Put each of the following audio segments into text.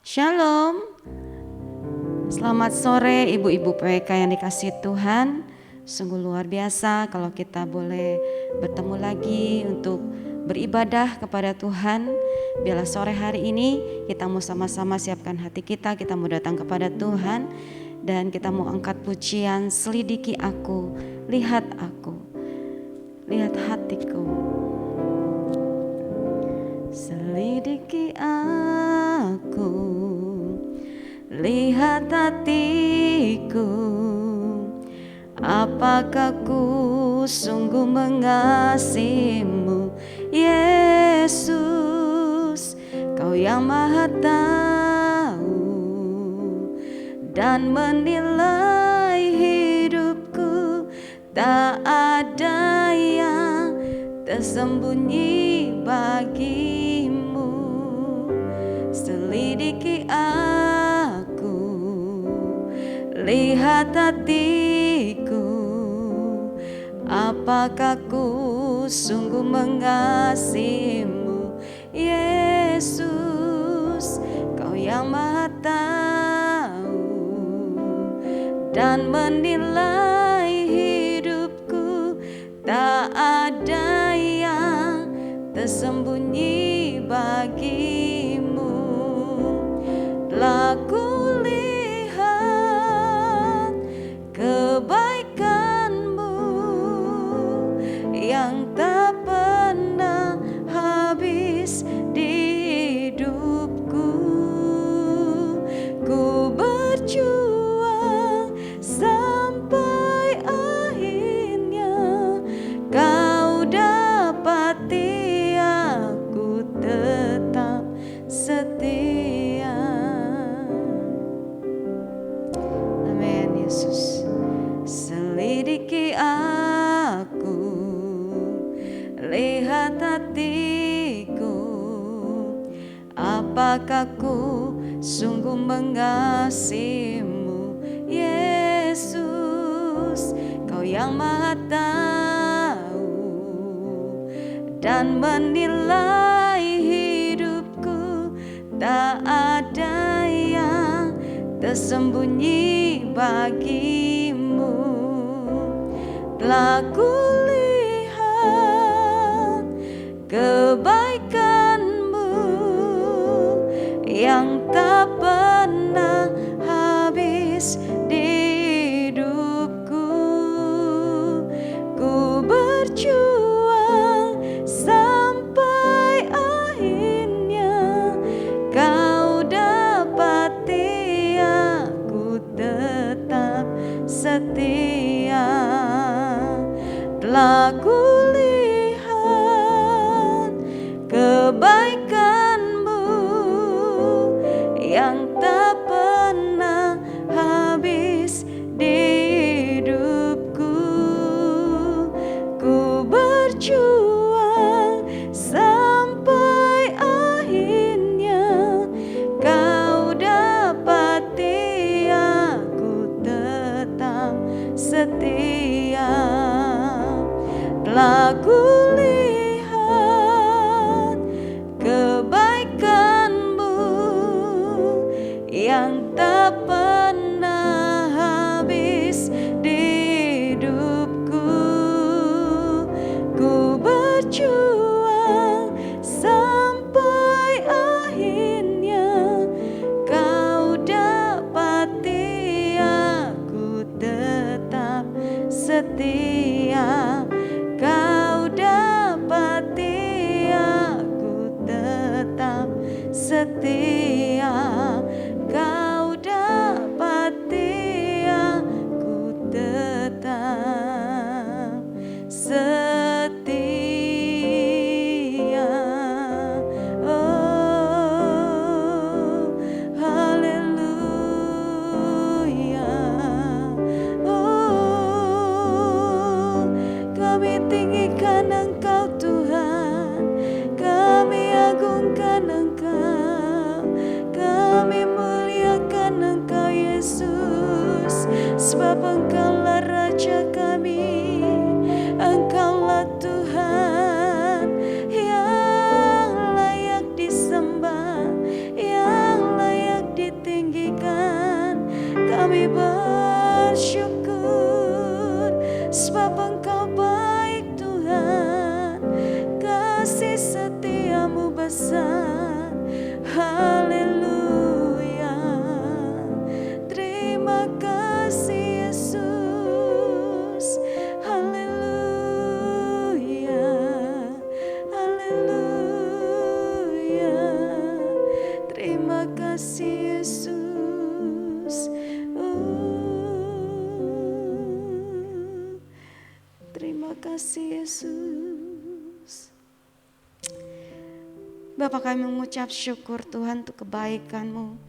Shalom, selamat sore ibu-ibu PWK yang dikasihi Tuhan. Sungguh luar biasa kalau kita boleh bertemu lagi untuk beribadah kepada Tuhan. Biarlah sore hari ini kita mau sama-sama siapkan hati kita mau datang kepada Tuhan. Dan kita mau angkat pujian, selidiki aku, lihat aku, lihat hatiku. Selidiki aku, lihat hatiku, apakah ku sungguh mengasihimu, Yesus, Kau yang Maha Tahu dan menilai hidupku. Tak ada yang tersembunyi bagimu. Selidiki aku, lihat hatiku, apakah ku sungguh mengasihimu, Yesus, Kau yang Maha Tahu dan menilai hidupku. Tak ada yang tersembunyi bagimu. Telah kulihat kebaikanmu yang tak pernah habis di hidupku. Ku berjuang sampai akhirnya Kau dapati aku tetap setia. Amin, Yesus. Selidiki aku, lihat hatiku, apakah ku sungguh mengasihimu, Yesus, Kau yang Maha Tahu dan menilai hidupku. Tak ada yang tersembunyi bagimu. Telah kulihat kebaikanmu yang tak pernah habis di hidupku. Ku berjuang sampai akhirnya Kau dapati aku tetap setia. Telah kulihat kebaikanmu yang tak pernah habis di hidupku. Ku berjuang sampai akhirnya Kau dapati aku tetap setia. Telah kulihat kebaikanmu yang tak pernah habis di hidupku. Ku berjuang sampai akhirnya Kau dapati aku tetap setia. Kau dapati aku tetap setia. Kau dapati aku tetap setia. Oh, haleluya. Oh, kami tinggikan Engkau Tuhan, kami agungkan Engkau, kami muliakan Engkau Yesus, sebab Engkaulah Raja kami, Engkaulah Tuhan yang layak disembah, yang layak Kami bersyukur sebab Engkau baik Tuhan, kasih setiamu besar. Haleluya. Terima kasih Yesus. Haleluya. Haleluya. Terima kasih Yesus. Terima kasih Yesus. Bapa, kami mengucap syukur Tuhan untuk kebaikan-Mu,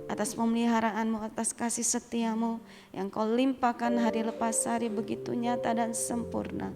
atas pemeliharaanmu, atas kasih setiamu yang kau limpahkan hari lepas hari begitu nyata dan sempurna.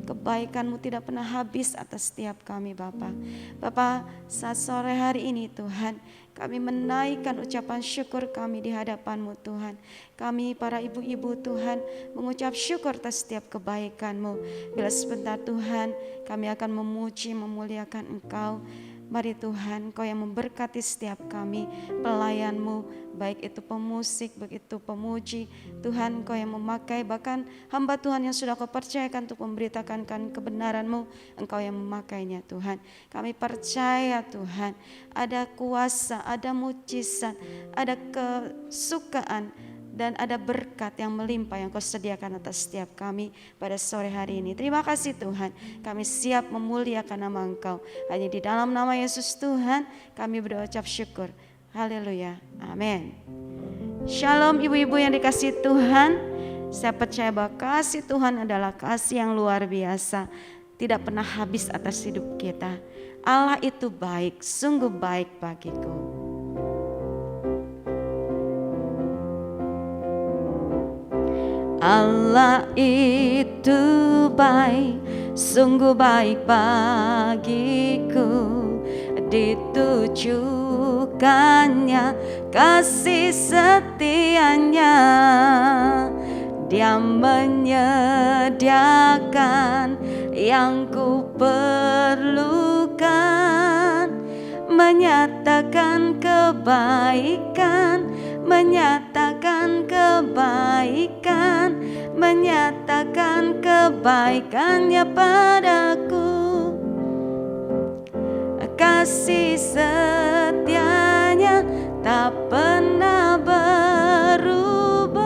Kebaikanmu tidak pernah habis atas setiap kami Bapa. Bapa, saat sore hari ini Tuhan, kami menaikkan ucapan syukur kami di hadapan-Mu Tuhan. Kami para ibu-ibu Tuhan mengucap syukur atas setiap kebaikan-Mu. Bila sebentar Tuhan kami akan memuji memuliakan Engkau. Mari Tuhan, Kau yang memberkati setiap kami, pelayan-Mu, baik itu pemusik, baik itu pemuji. Tuhan, Kau yang memakai, bahkan hamba Tuhan yang sudah Kau percayakan untuk memberitakan kebenaran-Mu, Engkau yang memakainya Tuhan. Kami percaya Tuhan, ada kuasa, ada mujizat, ada kesukaan, dan ada berkat yang melimpah yang Kau sediakan atas setiap kami pada sore hari ini. Terima kasih Tuhan, kami siap memuliakan nama Engkau. Hanya di dalam nama Yesus Tuhan kami berucap syukur. Haleluya, amin. Shalom ibu-ibu yang dikasihi Tuhan. Saya percaya bahwa kasih Tuhan adalah kasih yang luar biasa, tidak pernah habis atas hidup kita. Allah itu baik, sungguh baik bagiku. Allah itu baik, sungguh baik bagiku. Ditujukannya kasih setianya, Dia menyediakan yang ku perlukan, menyatakan kebaikan, menyatakan kebaikan, menyatakan kebaikannya padaku. Kasih setianya tak pernah berubah,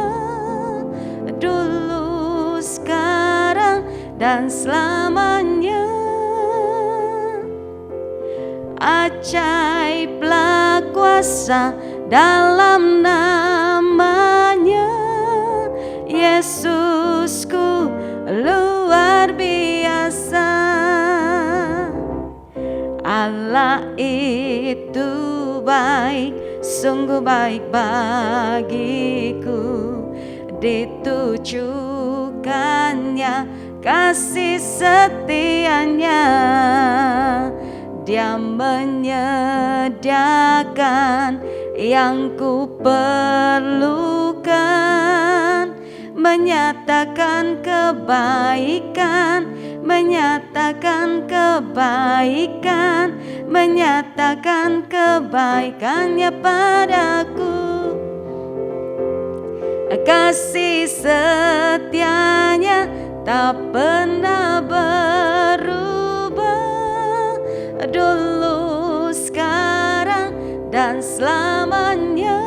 dulu, sekarang, dan selamanya. Ajaiblah kuasa dalam namanya, Yesusku luar biasa. Allah itu baik, sungguh baik bagiku. Ditujukannya kasih setianya, Dia menyediakan yang ku perlukan, menyatakan kebaikan, menyatakan kebaikan, menyatakan kebaikannya padaku. Kasih setianya tak pernah berubah, dulu, sekarang, dan selamanya.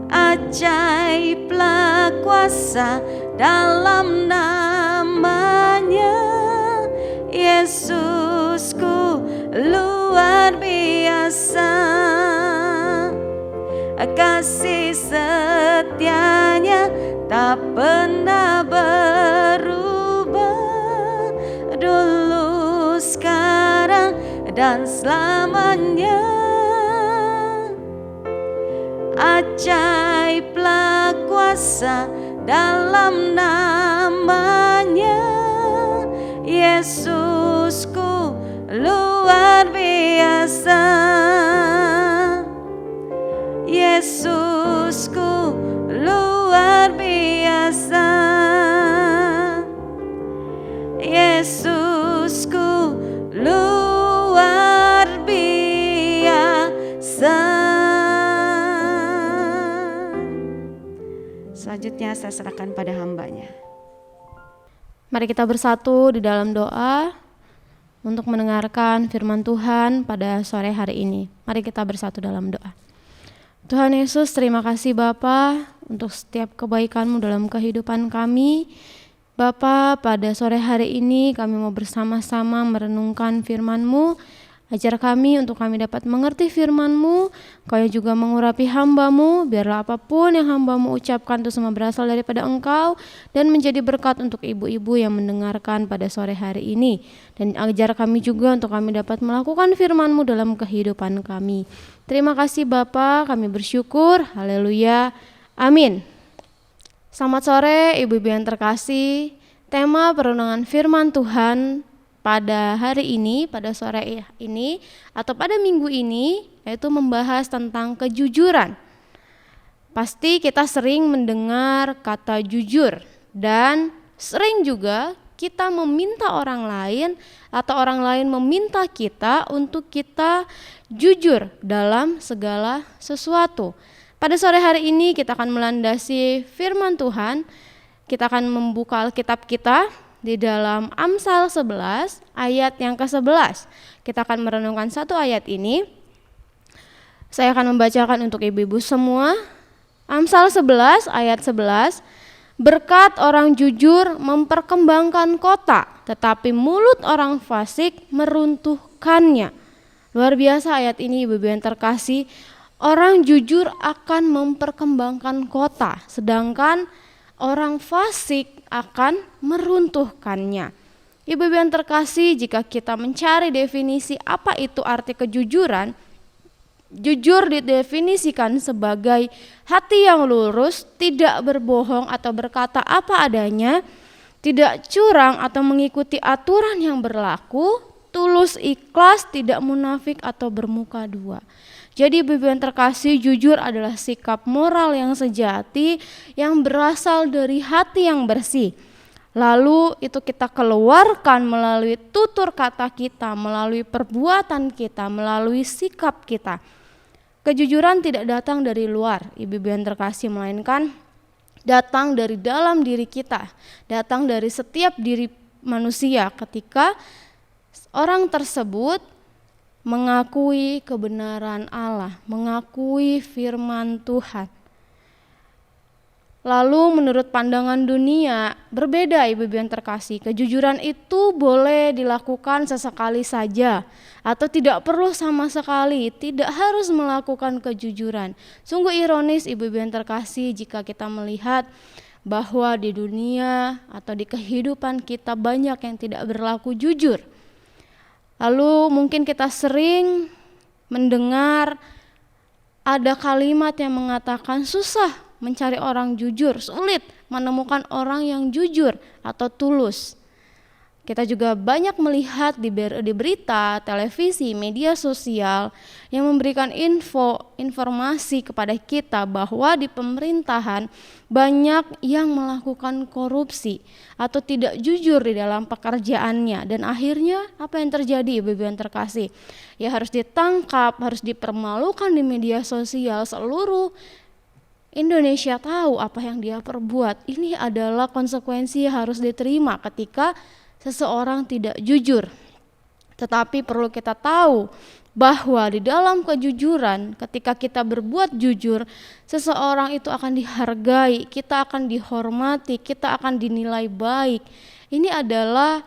Ajaiblah kuasa dalam namanya, Yesusku luar biasa. Kasih setianya tak pernah berubah, dulu, sekarang, dan selamanya. Ajaiblah kuasa dalam namanya, Yesusku luar biasa. Yesusku luar biasa. Yesusku luar biasa. Selanjutnya saya serahkan pada hambanya. Mari kita bersatu di dalam doa untuk mendengarkan firman Tuhan pada sore hari ini. Mari kita bersatu dalam doa. Tuhan Yesus, terima kasih Bapa untuk setiap kebaikan-Mu dalam kehidupan kami. Bapa, pada sore hari ini kami mau bersama-sama merenungkan firman-Mu. Ajar kami untuk kami dapat mengerti firman-Mu, Kau juga mengurapi hamba-Mu, biarlah apapun yang hamba-Mu ucapkan itu semua berasal daripada Engkau dan menjadi berkat untuk ibu-ibu yang mendengarkan pada sore hari ini. Dan ajar kami juga untuk kami dapat melakukan firman-Mu dalam kehidupan kami. Terima kasih Bapa, kami bersyukur, haleluya, amin. Selamat sore ibu-ibu yang terkasih. Tema perenungan firman Tuhan pada hari ini, pada sore ini, atau pada minggu ini, yaitu membahas tentang kejujuran. Pasti kita sering mendengar kata jujur, dan sering juga kita meminta orang lain atau orang lain meminta kita untuk kita jujur dalam segala sesuatu. Pada sore hari ini kita akan melandasi firman Tuhan. Kita akan membuka Alkitab kita di dalam Amsal 11 ayat yang ke-11. Kita akan merenungkan satu ayat ini. Saya akan membacakan untuk ibu-ibu semua. Amsal 11 ayat 11. Berkat orang jujur memperkembangkan kota, tetapi mulut orang fasik meruntuhkannya. Luar biasa ayat ini ibu-ibu yang terkasih. Orang jujur akan memperkembangkan kota, sedangkan orang fasik akan meruntuhkannya. Ibu-ibu yang terkasih, jika kita mencari definisi apa itu arti kejujuran, jujur didefinisikan sebagai hati yang lurus, tidak berbohong atau berkata apa adanya, tidak curang atau mengikuti aturan yang berlaku, tulus ikhlas, tidak munafik atau bermuka dua. Jadi ibu-ibu yang terkasih, jujur adalah sikap moral yang sejati yang berasal dari hati yang bersih. Lalu itu kita keluarkan melalui tutur kata kita, melalui perbuatan kita, melalui sikap kita. Kejujuran tidak datang dari luar, ibu-ibu yang terkasih, melainkan datang dari dalam diri kita, datang dari setiap diri manusia ketika orang tersebut mengakui kebenaran Allah, mengakui firman Tuhan. Lalu menurut pandangan dunia berbeda ibu-ibu yang terkasih. Kejujuran itu boleh dilakukan sesekali saja atau tidak perlu sama sekali, tidak harus melakukan kejujuran. Sungguh ironis ibu-ibu yang terkasih jika kita melihat bahwa di dunia atau di kehidupan kita banyak yang tidak berlaku jujur. Lalu mungkin kita sering mendengar ada kalimat yang mengatakan susah mencari orang jujur, sulit menemukan orang yang jujur atau tulus. Kita juga banyak melihat di berita, televisi, media sosial yang memberikan informasi kepada kita bahwa di pemerintahan banyak yang melakukan korupsi atau tidak jujur di dalam pekerjaannya, dan akhirnya apa yang terjadi ibu-ibu yang terkasih? Ya harus ditangkap, harus dipermalukan di media sosial, seluruh Indonesia tahu apa yang dia perbuat. Ini adalah konsekuensi yang harus diterima ketika seseorang tidak jujur. Tetapi perlu kita tahu bahwa di dalam kejujuran, ketika kita berbuat jujur, seseorang itu akan dihargai, kita akan dihormati, kita akan dinilai baik. Ini adalah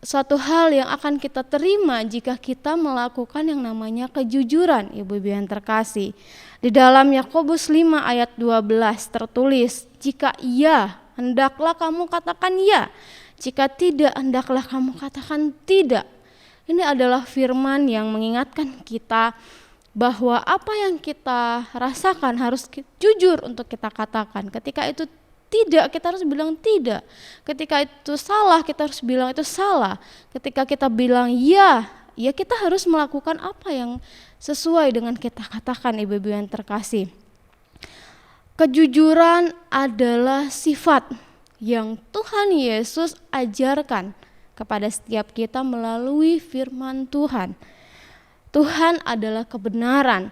suatu hal yang akan kita terima jika kita melakukan yang namanya kejujuran, ibu-ibu yang terkasih. Di dalam Yakobus 5 ayat 12 tertulis, jika iya, hendaklah kamu katakan ya. Jika tidak, hendaklah kamu katakan tidak. Ini adalah firman yang mengingatkan kita bahwa apa yang kita rasakan harus jujur untuk kita katakan. Ketika itu tidak, kita harus bilang tidak. Ketika itu salah, kita harus bilang itu salah. Ketika kita bilang ya, ya kita harus melakukan apa yang sesuai dengan kita katakan, ibu-ibu yang terkasih. Kejujuran adalah sifat yang Tuhan Yesus ajarkan kepada setiap kita melalui firman Tuhan. Tuhan adalah kebenaran.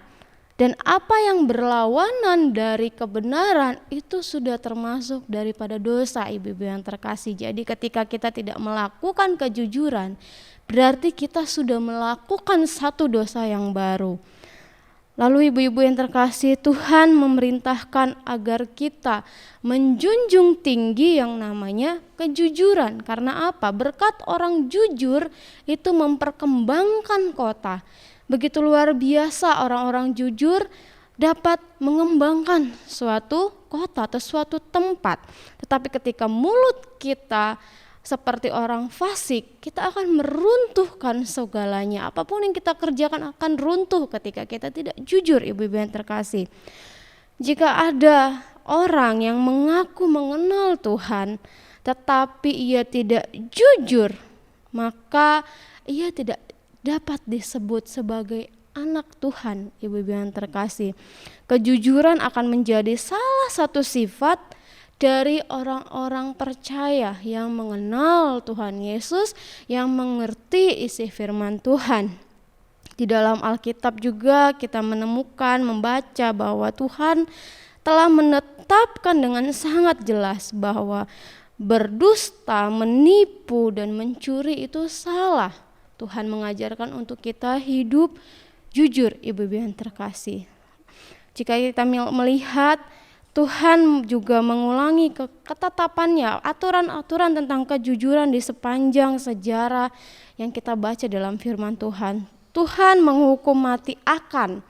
Dan apa yang berlawanan dari kebenaran itu sudah termasuk daripada dosa, ibu-ibu yang terkasih. Jadi ketika kita tidak melakukan kejujuran, berarti kita sudah melakukan satu dosa yang baru. Lalu ibu-ibu yang terkasih, Tuhan memerintahkan agar kita menjunjung tinggi yang namanya kejujuran. Karena apa? Berkat orang jujur itu memperkembangkan kota. Begitu luar biasa orang-orang jujur dapat mengembangkan suatu kota atau suatu tempat. Tetapi ketika mulut kita seperti orang fasik, kita akan meruntuhkan segalanya. Apapun yang kita kerjakan akan runtuh ketika kita tidak jujur, ibu-ibu yang terkasih. Jika ada orang yang mengaku mengenal Tuhan, tetapi ia tidak jujur, maka ia tidak dapat disebut sebagai anak Tuhan, ibu-ibu yang terkasih. Kejujuran akan menjadi salah satu sifat dari orang-orang percaya yang mengenal Tuhan Yesus, yang mengerti isi firman Tuhan. Di dalam Alkitab juga kita menemukan, membaca bahwa Tuhan telah menetapkan dengan sangat jelas bahwa berdusta, menipu, dan mencuri itu salah. Tuhan mengajarkan untuk kita hidup jujur, ibu-ibu yang terkasih. Jika kita melihat, Tuhan juga mengulangi ketetapannya, aturan-aturan tentang kejujuran di sepanjang sejarah yang kita baca dalam firman Tuhan. Tuhan menghukum mati akan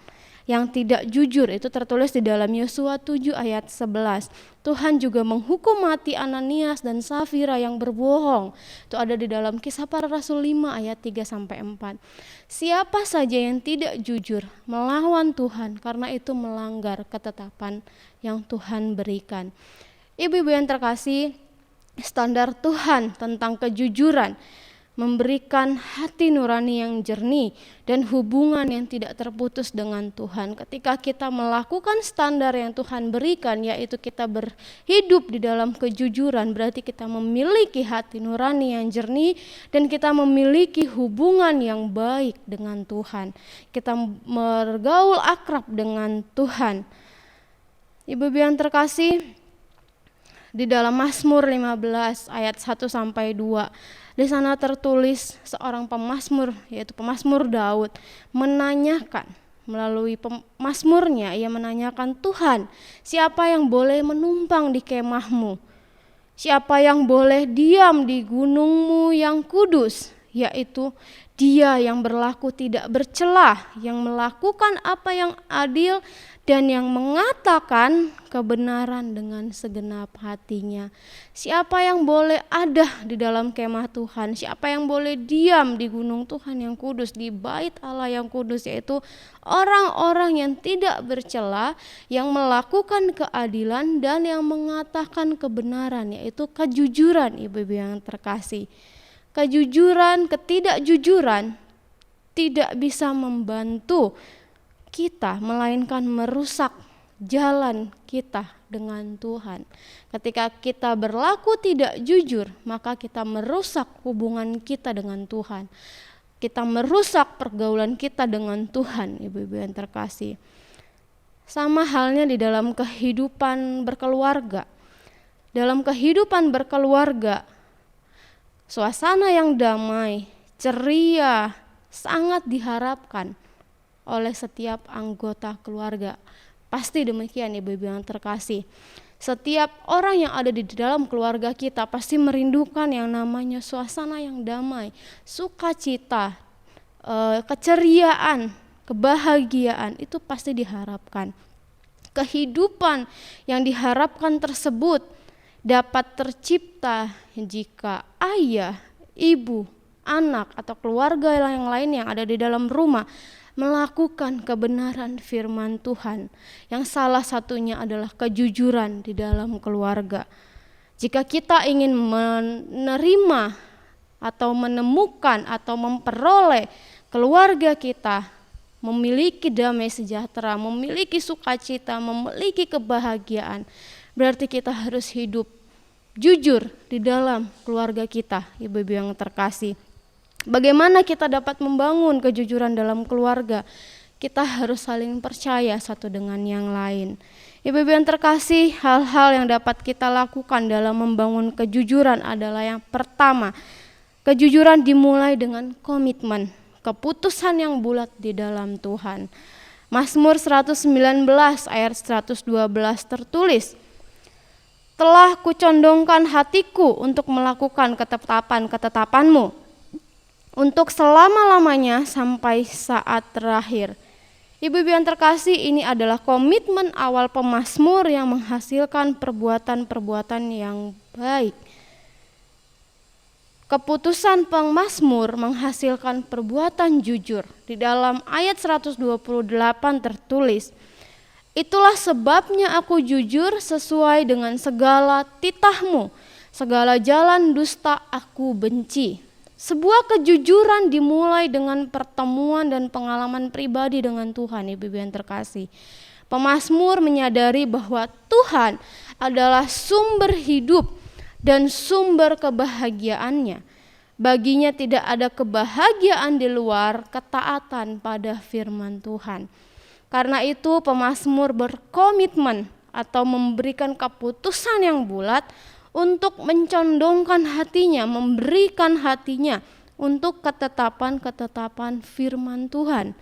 yang tidak jujur, itu tertulis di dalam Yosua 7 ayat 11. Tuhan juga menghukum mati Ananias dan Safira yang berbohong. Itu ada di dalam Kisah Para Rasul 5 ayat 3-4. Siapa saja yang tidak jujur melawan Tuhan, karena itu melanggar ketetapan yang Tuhan berikan. Ibu-ibu yang terkasih, standar Tuhan tentang kejujuran memberikan hati nurani yang jernih dan hubungan yang tidak terputus dengan Tuhan. Ketika kita melakukan standar yang Tuhan berikan, yaitu kita berhidup di dalam kejujuran, berarti kita memiliki hati nurani yang jernih dan kita memiliki hubungan yang baik dengan Tuhan. Kita bergaul akrab dengan Tuhan. Ibu-ibu yang terkasih, di dalam Mazmur 15 ayat 1-2, di sana tertulis seorang pemazmur, yaitu pemazmur Daud, menanyakan melalui pemazmurnya, ia menanyakan, Tuhan, siapa yang boleh menumpang di kemahmu? Siapa yang boleh diam di gunungmu yang kudus? Yaitu dia yang berlaku tidak bercelah, yang melakukan apa yang adil, dan yang mengatakan kebenaran dengan segenap hatinya. Siapa yang boleh ada di dalam kemah Tuhan? Siapa yang boleh diam di gunung Tuhan yang kudus, di bait Allah yang kudus? Yaitu orang-orang yang tidak bercela, yang melakukan keadilan, dan yang mengatakan kebenaran, yaitu kejujuran, ibu-ibu yang terkasih. Kejujuran, ketidakjujuran tidak bisa membantu kita, melainkan merusak jalan kita dengan Tuhan. Ketika kita berlaku tidak jujur, maka kita merusak hubungan kita dengan Tuhan. Kita merusak pergaulan kita dengan Tuhan, ibu-ibu yang terkasih. Sama halnya di dalam kehidupan berkeluarga. Dalam kehidupan berkeluarga, suasana yang damai, ceria, sangat diharapkan oleh setiap anggota keluarga. Pasti demikian, ibu-ibu yang terkasih. Setiap orang yang ada di dalam keluarga kita pasti merindukan yang namanya suasana yang damai, sukacita, keceriaan, kebahagiaan, itu pasti diharapkan. Kehidupan yang diharapkan tersebut dapat tercipta jika ayah, ibu, anak, atau keluarga yang lain yang ada di dalam rumah melakukan kebenaran firman Tuhan, yang salah satunya adalah kejujuran di dalam keluarga. Jika kita ingin menerima atau menemukan atau memperoleh keluarga kita memiliki damai sejahtera, memiliki sukacita, memiliki kebahagiaan, berarti kita harus hidup jujur di dalam keluarga kita, ibu-ibu yang terkasih. Bagaimana kita dapat membangun kejujuran dalam keluarga? kita harus saling percaya satu dengan yang lain. Ibu-ibu yang terkasih, hal-hal yang dapat kita lakukan dalam membangun kejujuran adalah yang pertama, kejujuran dimulai dengan komitmen, keputusan yang bulat di dalam Tuhan. Mazmur 119 ayat 112 tertulis, telah kucondongkan hatiku untuk melakukan ketetapan-ketetapanmu, untuk selama-lamanya sampai saat terakhir. Ibu-ibu yang terkasih, ini adalah komitmen awal pemazmur yang menghasilkan perbuatan-perbuatan yang baik. Keputusan pemazmur menghasilkan perbuatan jujur. Di dalam ayat 128 tertulis, itulah sebabnya aku jujur sesuai dengan segala titahmu, segala jalan dusta aku benci. Sebuah kejujuran dimulai dengan pertemuan dan pengalaman pribadi dengan Tuhan, ibu-ibu yang terkasih. Pemazmur menyadari bahwa Tuhan adalah sumber hidup dan sumber kebahagiaannya. Baginya tidak ada kebahagiaan di luar ketaatan pada firman Tuhan. Karena itu pemazmur berkomitmen atau memberikan keputusan yang bulat untuk mencondongkan hatinya, memberikan hatinya untuk ketetapan-ketetapan firman Tuhan,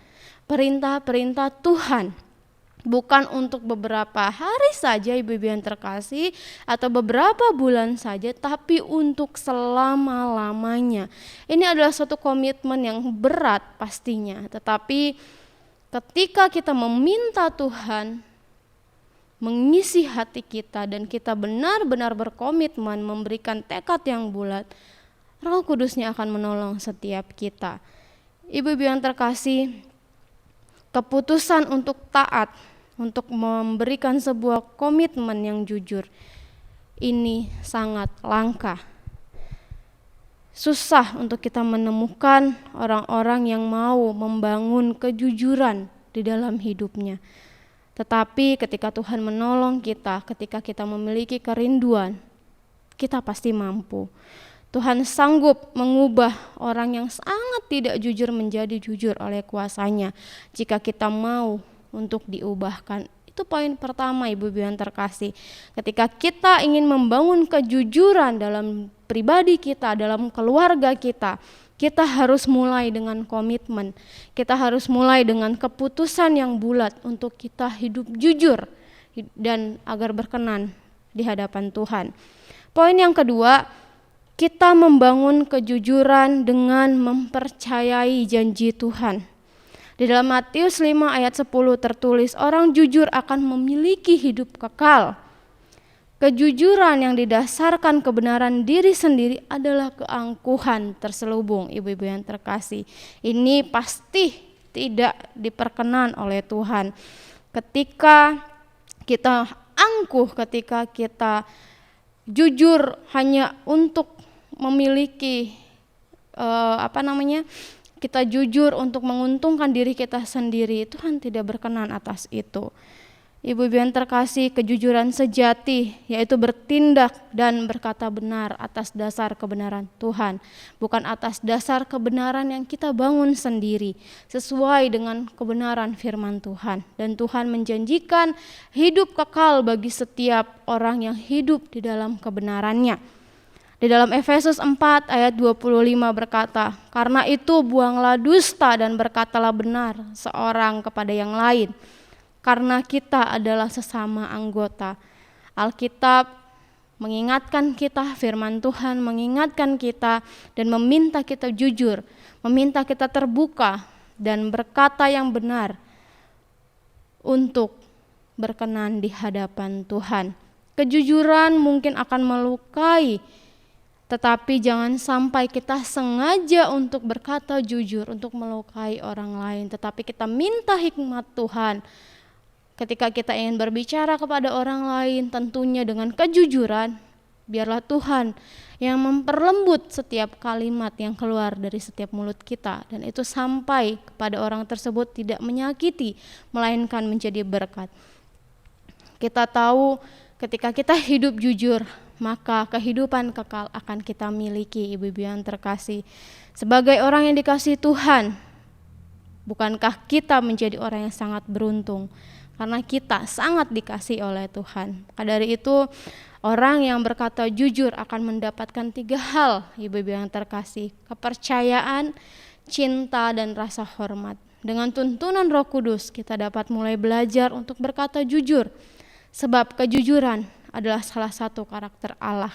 perintah-perintah Tuhan. Bukan untuk beberapa hari saja, ibu-ibu yang terkasih, atau beberapa bulan saja, tapi untuk selama-lamanya. Ini adalah suatu komitmen yang berat pastinya, tetapi ketika kita meminta Tuhan mengisi hati kita dan kita benar-benar berkomitmen memberikan tekad yang bulat, Roh Kudusnya akan menolong setiap kita. Ibu-ibu yang terkasih, keputusan untuk taat, untuk memberikan sebuah komitmen yang jujur, ini sangat langka. Susah untuk kita menemukan orang-orang yang mau membangun kejujuran di dalam hidupnya. Tetapi ketika Tuhan menolong kita, ketika kita memiliki kerinduan, kita pasti mampu. Tuhan sanggup mengubah orang yang sangat tidak jujur menjadi jujur oleh kuasa-Nya jika kita mau untuk diubahkan. Itu poin pertama, ibu-ibu yang terkasih. Ketika kita ingin membangun kejujuran dalam pribadi kita, dalam keluarga kita, kita harus mulai dengan komitmen. Kita harus mulai dengan keputusan yang bulat untuk kita hidup jujur dan agar berkenan di hadapan Tuhan. Poin yang kedua, kita membangun kejujuran dengan mempercayai janji Tuhan. Di dalam Matius 5 ayat 10 tertulis, orang jujur akan memiliki hidup kekal. Kejujuran yang didasarkan kebenaran diri sendiri adalah keangkuhan terselubung, ibu-ibu yang terkasih. Ini pasti tidak diperkenan oleh Tuhan. Ketika kita angkuh, ketika kita jujur hanya untuk memiliki kita jujur untuk menguntungkan diri kita sendiri, Tuhan tidak berkenan atas itu. Ibu-ibu yang terkasih, kejujuran sejati yaitu bertindak dan berkata benar atas dasar kebenaran Tuhan, bukan atas dasar kebenaran yang kita bangun sendiri, sesuai dengan kebenaran firman Tuhan. Dan Tuhan menjanjikan hidup kekal bagi setiap orang yang hidup di dalam kebenarannya. Di dalam Efesus 4 ayat 25 berkata, karena itu buanglah dusta dan berkatalah benar seorang kepada yang lain, karena kita adalah sesama anggota. Alkitab mengingatkan kita, firman Tuhan mengingatkan kita dan meminta kita jujur, meminta kita terbuka dan berkata yang benar untuk berkenan di hadapan Tuhan. Kejujuran mungkin akan melukai, tetapi jangan sampai kita sengaja untuk berkata jujur, untuk melukai orang lain. Tetapi kita minta hikmat Tuhan. Ketika kita ingin berbicara kepada orang lain, tentunya dengan kejujuran, biarlah Tuhan yang memperlembut setiap kalimat yang keluar dari setiap mulut kita. Dan itu sampai kepada orang tersebut tidak menyakiti, melainkan menjadi berkat. Kita tahu ketika kita hidup jujur, maka kehidupan kekal akan kita miliki, ibu-ibu yang terkasih. Sebagai orang yang dikasihi Tuhan, Bukankah kita menjadi orang yang sangat beruntung? Karena kita sangat dikasihi oleh Tuhan. Maka dari itu, orang yang berkata jujur akan mendapatkan 3 hal, ibu-ibu yang terkasih: kepercayaan, cinta, dan rasa hormat. Dengan tuntunan Roh Kudus, kita dapat mulai belajar untuk berkata jujur, sebab kejujuran adalah salah satu karakter Allah.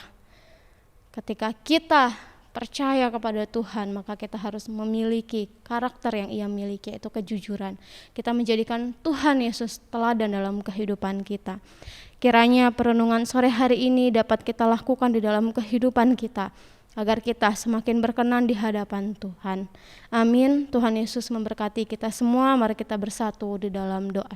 Ketika kita percaya kepada Tuhan, maka kita harus memiliki karakter yang Ia miliki, yaitu kejujuran. Kita menjadikan Tuhan Yesus teladan dalam kehidupan kita. Kiranya perenungan sore hari ini dapat kita lakukan di dalam kehidupan kita, agar kita semakin berkenan di hadapan Tuhan. Amin. Tuhan Yesus memberkati kita semua. Mari kita bersatu di dalam doa.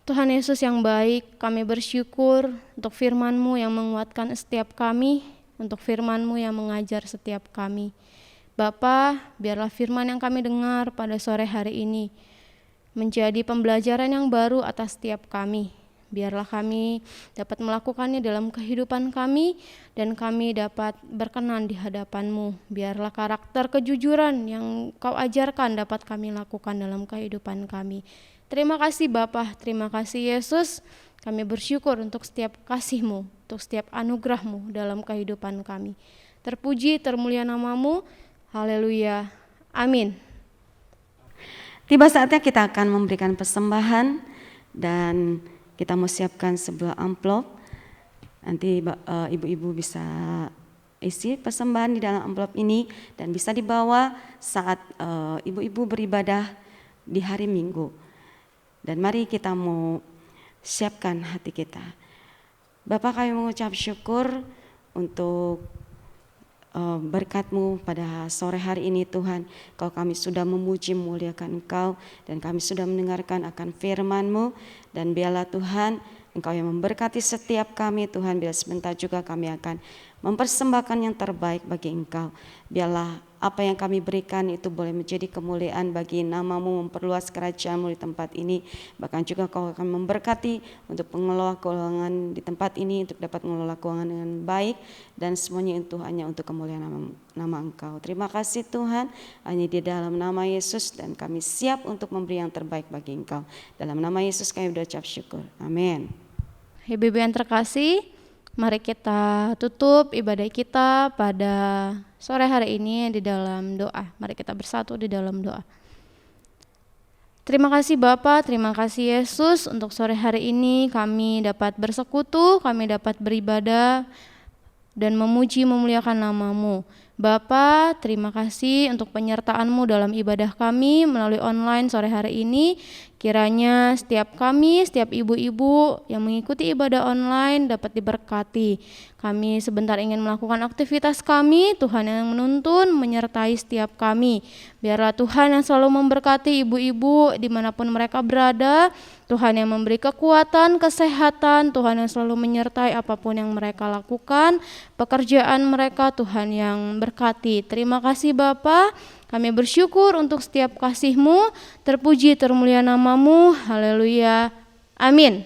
Tuhan Yesus yang baik, kami bersyukur untuk firman-Mu yang menguatkan setiap kami, untuk firman-Mu yang mengajar setiap kami. Bapa, biarlah firman yang kami dengar pada sore hari ini menjadi pembelajaran yang baru atas setiap kami. Biarlah kami dapat melakukannya dalam kehidupan kami, dan kami dapat berkenan di hadapan-Mu. Biarlah karakter kejujuran yang Kau ajarkan dapat kami lakukan dalam kehidupan kami. Terima kasih Bapa, terima kasih Yesus. Kami bersyukur untuk setiap kasih-Mu, untuk setiap anugerah-Mu dalam kehidupan kami. Terpuji, termulia nama-Mu. Haleluya. Amin. Tiba saatnya kita akan memberikan persembahan, dan kita mau siapkan sebuah amplop. Nanti ibu-ibu bisa isi persembahan di dalam amplop ini dan bisa dibawa saat ibu-ibu beribadah di hari Minggu. Dan mari kita mau siapkan hati kita. Bapak, kami mengucap syukur untuk berkat-Mu pada sore hari ini Tuhan. Kalau kami sudah memuji memuliakan Engkau, dan kami sudah mendengarkan akan firman-Mu, dan biarlah Tuhan Engkau yang memberkati setiap kami Tuhan. Biar sebentar juga kami akan mempersembahkan yang terbaik bagi Engkau. Biarlah apa yang kami berikan itu boleh menjadi kemuliaan bagi nama-Mu, memperluas kerajaan-Mu di tempat ini. Bahkan juga Kau akan memberkati untuk pengelola keuangan di tempat ini, untuk dapat mengelola keuangan dengan baik, dan semuanya itu hanya untuk kemuliaan nama Engkau. Terima kasih Tuhan, hanya di dalam nama Yesus, dan kami siap untuk memberi yang terbaik bagi Engkau. Dalam nama Yesus kami berucap syukur. Amin. Ibu-ibu yang terkasih, mari kita tutup ibadah kita pada sore hari ini di dalam doa. Mari kita bersatu di dalam doa. Terima kasih Bapa, terima kasih Yesus, untuk sore hari ini kami dapat bersekutu, kami dapat beribadah dan memuji memuliakan nama-Mu. Bapa, terima kasih untuk penyertaan-Mu dalam ibadah kami melalui online sore hari ini. Kiranya setiap kami, setiap ibu-ibu yang mengikuti ibadah online dapat diberkati. Kami sebentar ingin melakukan aktivitas kami, Tuhan yang menuntun, menyertai setiap kami. Biarlah Tuhan yang selalu memberkati ibu-ibu dimanapun mereka berada. Tuhan yang memberi kekuatan, kesehatan, Tuhan yang selalu menyertai apapun yang mereka lakukan. Pekerjaan mereka Tuhan yang berkati. Terima kasih Bapa. Kami bersyukur untuk setiap kasih-Mu, terpuji termulia nama-Mu, haleluya, amin.